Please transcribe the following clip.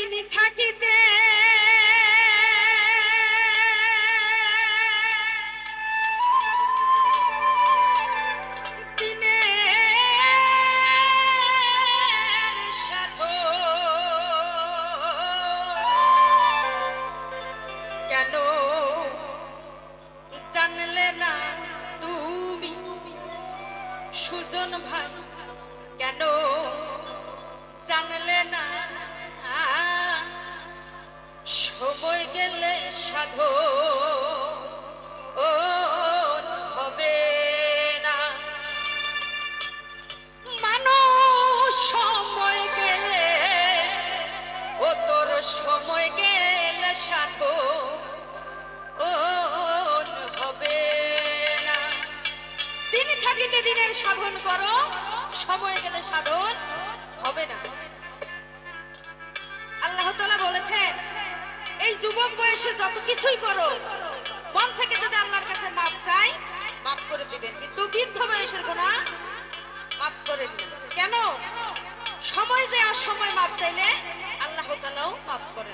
তিনি থাকিতে কেন জানলে না তুমি সুজন ভাই কেন জানলে না সময় গেলে সাধো ও হবে না মানুষ সময় গেলে ও তোর সময় গেলে সাধো ও হবে না তিনি থাকিতে দিনের সাধন করো সময় গেলে সাধন হবে না আল্লাহ তাআলা বলেছেন এই যুবক বয়সে যত কিছুই করো মন থেকে যদি আল্লাহর কাছে মাপ চাই মাপ করে দিবেন কিন্তু বৃদ্ধ বয়সের গুনাহ মাপ করে দিবেন কেন সময় যে আর সময় মাপ চাইলে আল্লাহ তাআলাও মাপ করে